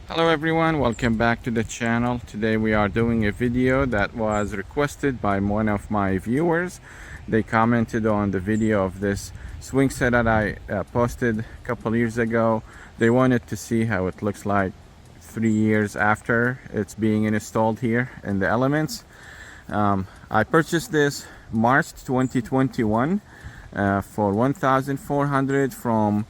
Hello everyone, welcome back to the channel. Today we are doing a video that was requested by one of my viewers. They commented on the video of this swing set that I posted a couple years ago. They wanted to see how it looks like 3 years after it's being installed here in the Elements. I purchased this March 2021 for $1,400 from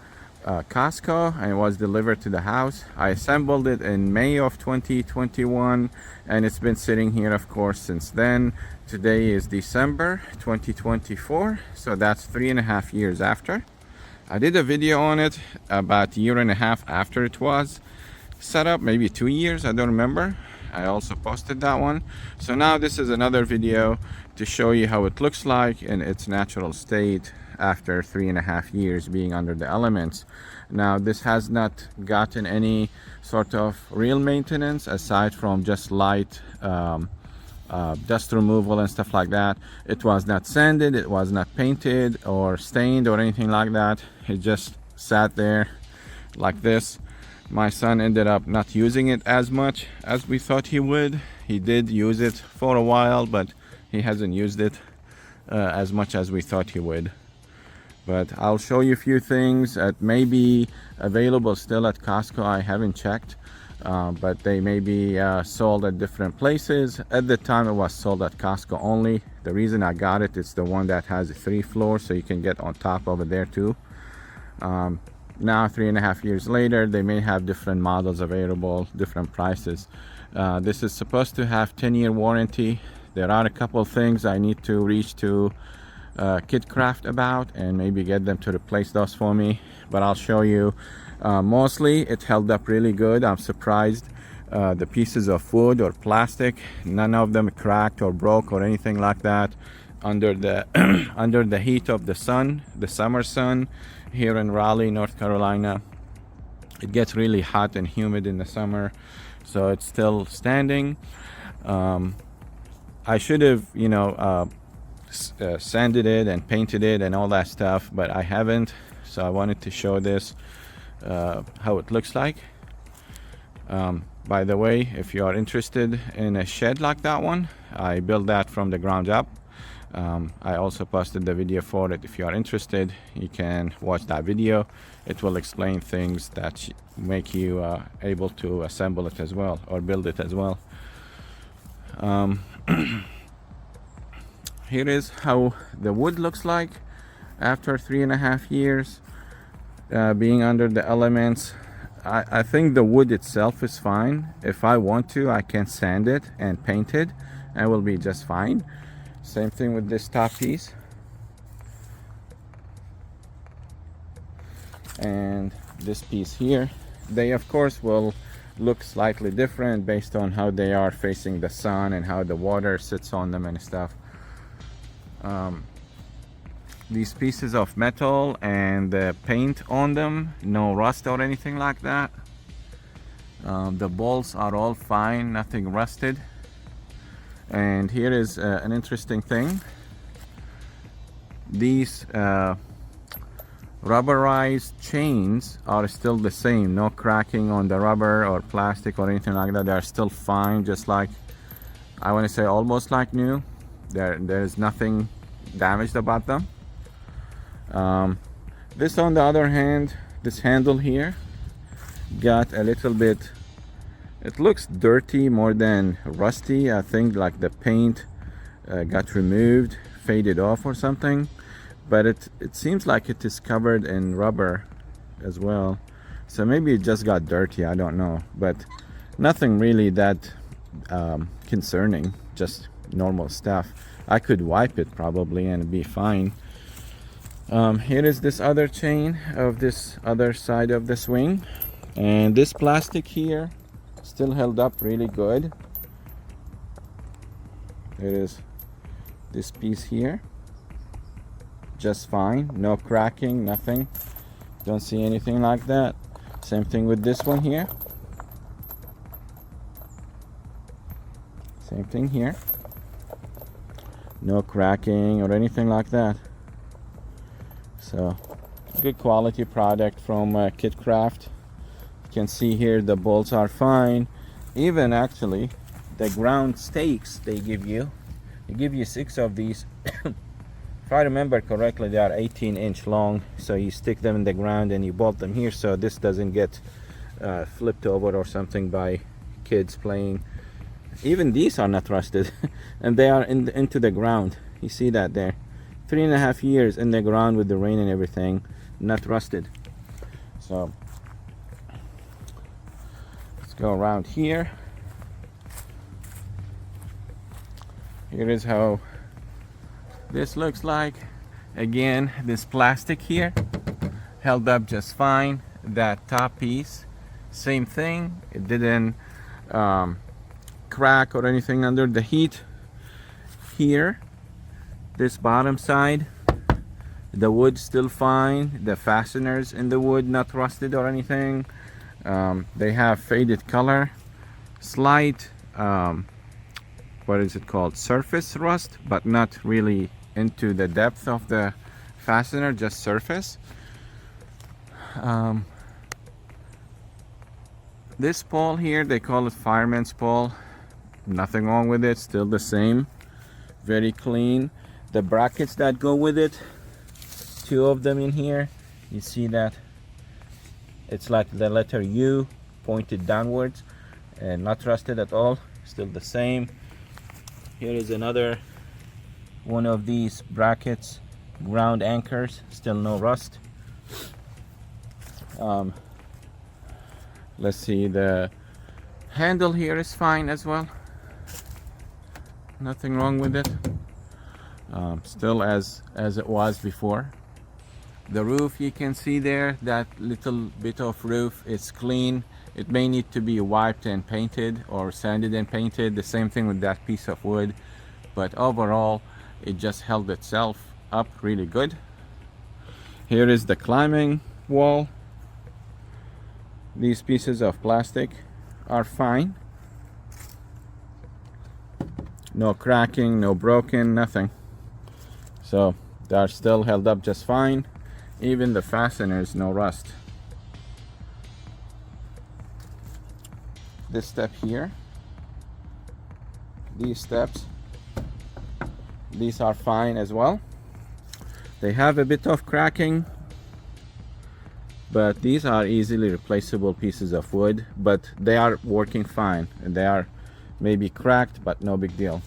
Costco, and it was delivered to the house. I assembled it in May of 2021 and it's been sitting here of course since then. Today is December 2024, so that's 3.5 years after. I did a video on it about 1.5 years after it was set up, maybe 2 years, I don't remember. I also posted that one. So now this is another video to show you how it looks like in its natural state after 3.5 years being under the Elements. Now this has not gotten any sort of real maintenance aside from just light dust removal and stuff like that. It was not sanded, it was not painted or stained or anything like that. It just sat there like this. My son ended up not using it as much as we thought he would. He did use it for a while, but he hasn't used it as much as we thought he would. But I'll show you a few things that may be available still at Costco. I haven't checked, but they may be sold at different places. At the time it was sold at Costco only. The reason I got it, it's the one that has 3 floors, so you can get on top over there too. Now 3.5 years later, they may have different models available, different prices. This is supposed to have 10-year warranty. There are a couple things I need to reach to KidKraft about and maybe get them to replace those for me, but I'll show you. Mostly it held up really good. I'm surprised. The pieces of wood or plastic, none of them cracked or broke or anything like that under the under the heat of the sun, the summer sun here in Raleigh, North Carolina. It gets really hot and humid in the summer, so it's still standing. I should have, sanded it and painted it and all that stuff, but I haven't, so I wanted to show this how it looks like. By the way, if you are interested in a shed like that one, I built that from the ground up. I also posted the video for it. If you are interested, you can watch that video. It will explain things that make you able to assemble it as well or build it as well. Here is how the wood looks like after 3.5 years being under the Elements. I think the wood itself is fine. If I want to, I can sand it and paint it and it will be just fine. Same thing with this top piece. And this piece here. They of course will look slightly different based on how they are facing the sun and how the water sits on them and stuff. These pieces of metal and the paint on them, no rust or anything like that. The bolts are all fine, nothing rusted. And here is an interesting thing. These rubberized chains are still the same, no cracking on the rubber or plastic or anything like that. They are still fine, just like, I want to say almost like new. There's nothing damaged about them. This on the other hand, this handle here got a little bit, it looks dirty more than rusty. I think like the paint got removed, faded off or something, but it seems like it is covered in rubber as well, so maybe it just got dirty, I don't know, but nothing really that concerning, just normal stuff. I could wipe it probably and be fine. Here is this other chain of this other side of the swing, and this plastic here still held up really good. It is this piece here, just fine, no cracking, nothing, don't see anything like that. Same thing with this one here, same thing here, no cracking or anything like that. So good quality product from KidKraft. can see here the bolts are fine. Even actually the ground stakes they give you 6 of these. If I remember correctly, they are 18-inch long, so you stick them in the ground and you bolt them here so this doesn't get flipped over or something by kids playing. Even these are not rusted and they are into the ground. You see that there, 3.5 years in the ground with the rain and everything, not rusted. So let's go around here. Here is how this looks like. Again, this plastic here held up just fine. That top piece, same thing, it didn't crack or anything under the heat. Here, this bottom side, the wood still fine. The fasteners in the wood not rusted or anything. They have faded color, slight what is it called, surface rust, but not really into the depth of the fastener, just surface. This pole here, they call it fireman's pole. Nothing wrong with it, still the same, very clean. The brackets that go with it, 2 of them in here, you see that it's like the letter U pointed downwards and not rusted at all, still the same. Here is another one of these brackets, ground anchors, still no rust. Let's see, the handle here is fine as well, nothing wrong with it. Still as it was before. The roof, you can see there, that little bit of roof is clean. It may need to be wiped and painted or sanded and painted. The same thing with that piece of wood, but overall it just held itself up really good. Here is the climbing wall. These pieces of plastic are fine, no cracking, no broken, nothing. So they are still held up just fine. Even the fasteners, no rust. This step here, these steps, these are fine as well. They have a bit of cracking, but these are easily replaceable pieces of wood, but they are working fine, and they are maybe cracked, but no big deal.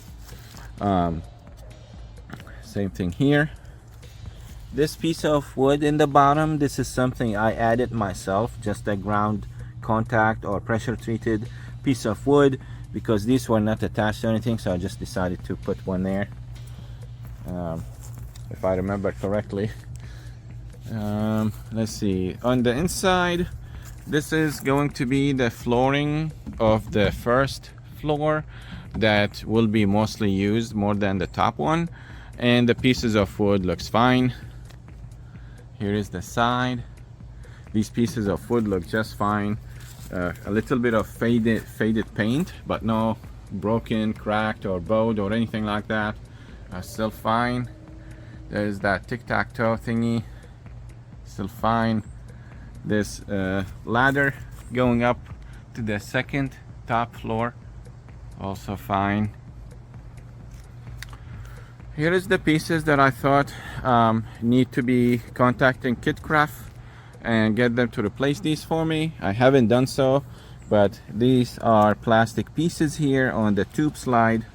Same thing here. This piece of wood in the bottom, this is something I added myself, just a ground contact or pressure treated piece of wood, because these were not attached to anything, so I just decided to put one there, if I remember correctly. Let's see, on the inside, this is going to be the flooring of the first floor that will be mostly used more than the top one, and the pieces of wood looks fine. Here is the side. These pieces of wood look just fine. A little bit of faded paint, but no broken, cracked, or bowed or anything like that. Still fine. There's that tic-tac-toe thingy, still fine. This ladder going up to the second top floor, also fine. Here is the pieces that I thought need to be contacting KidKraft and get them to replace these for me. I haven't done so, but these are plastic pieces here on the tube slide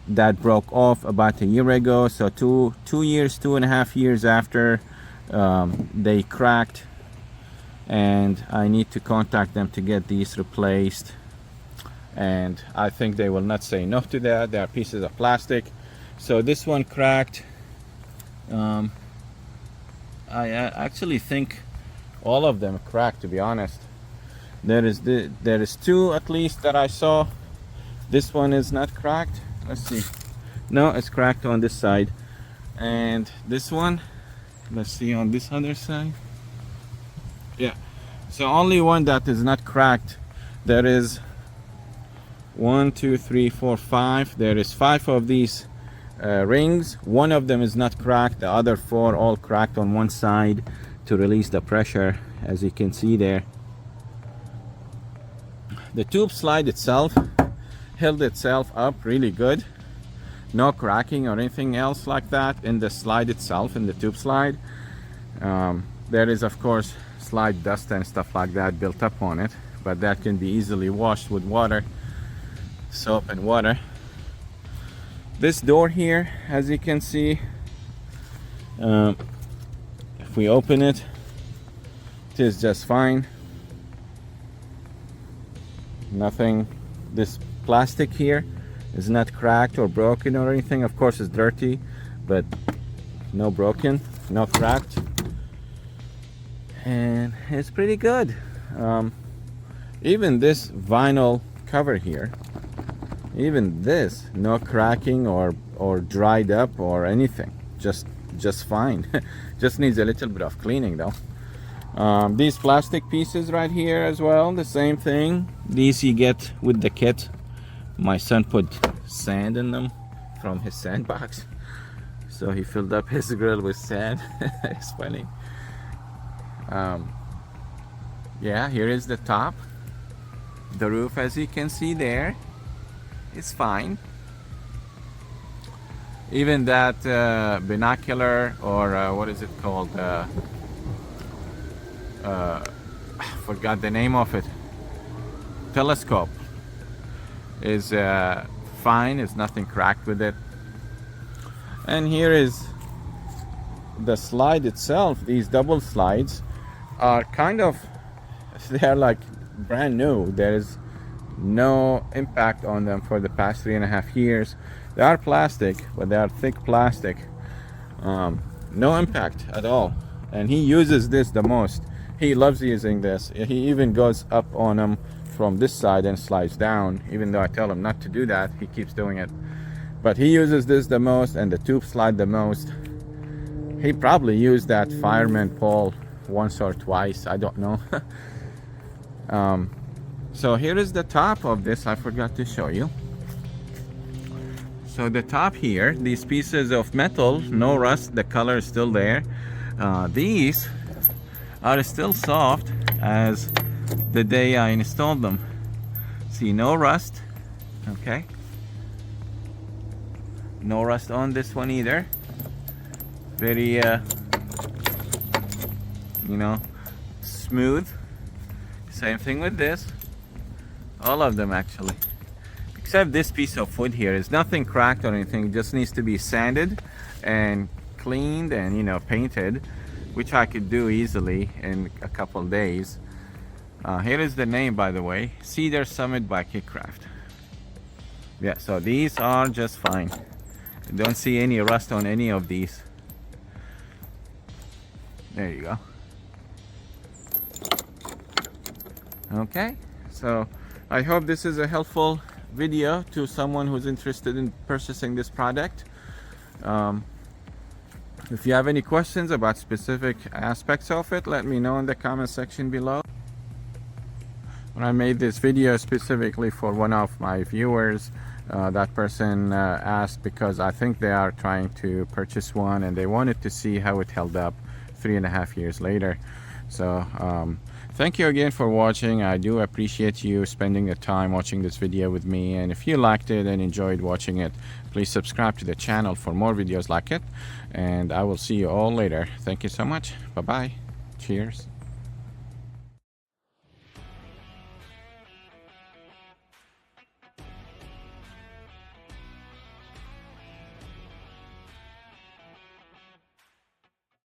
that broke off about a year ago. So 2.5 years after they cracked, and I need to contact them to get these replaced, and I think they will not say no to that. They are pieces of plastic. So this one cracked. I actually think all of them cracked, to be honest. There is 2 at least that I saw. This one is not cracked. Let's see. No, it's cracked on this side. And this one, let's see on this other side. Yeah. So only one that is not cracked. There is 1, 2, 3, 4, 5. There is 5 of these rings. One of them is not cracked. The other 4 all cracked on one side to release the pressure, as you can see there. The tube slide itself held itself up really good. No cracking or anything else like that in the slide itself, in the tube slide. There is of course slide dust and stuff like that built up on it, but that can be easily washed with water, soap and water. This door here, as you can see, if we open it, it is just fine. Nothing. This plastic here is not cracked or broken or anything. Of course it's dirty, but no broken, no cracked, and it's pretty good. Even this vinyl cover here, even this, no cracking or dried up or anything, just fine. Just needs a little bit of cleaning though. These plastic pieces right here as well, the same thing. These you get with the kit. My son put sand in them from his sandbox, so he filled up his grill with sand. It's funny. Yeah, here is the top. The roof, as you can see there, is fine. Even that binocular, or what is it called? I forgot the name of it. Telescope is fine. There's nothing cracked with it. And here is the slide itself. These double slides are kind of, they are like brand new. There is no impact on them for the past 3.5 years. They are plastic, but they are thick plastic. No impact at all. And he uses this the most. He loves using this. He even goes up on them from this side and slides down. Even though I tell him not to do that, he keeps doing it. But he uses this the most, and the tube slide the most. He probably used that fireman pole once or twice, I don't know. So here is the top of this. I forgot to show you. So the top here, these pieces of metal, no rust, the color is still there. These are still soft as the day I installed them. See, no rust. Okay, no rust on this one either. Very you know, smooth. Same thing with this. All of them actually, except this piece of wood here is nothing cracked or anything. It just needs to be sanded and cleaned and, you know, painted, which I could do easily in a couple days. Here is the name, by the way, Cedar Summit by KidKraft. Yeah, so these are just fine. Don't see any rust on any of these. There you go. Okay, so I hope this is a helpful video to someone who's interested in purchasing this product. If you have any questions about specific aspects of it, let me know in the comment section below. When I made this video specifically for one of my viewers, that person asked because I think they are trying to purchase one and they wanted to see how it held up 3.5 years later. So thank you again for watching. I do appreciate you spending the time watching this video with me, and if you liked it and enjoyed watching it, please subscribe to the channel for more videos like it, and I will see you all later. Thank you so much. Bye bye. Cheers.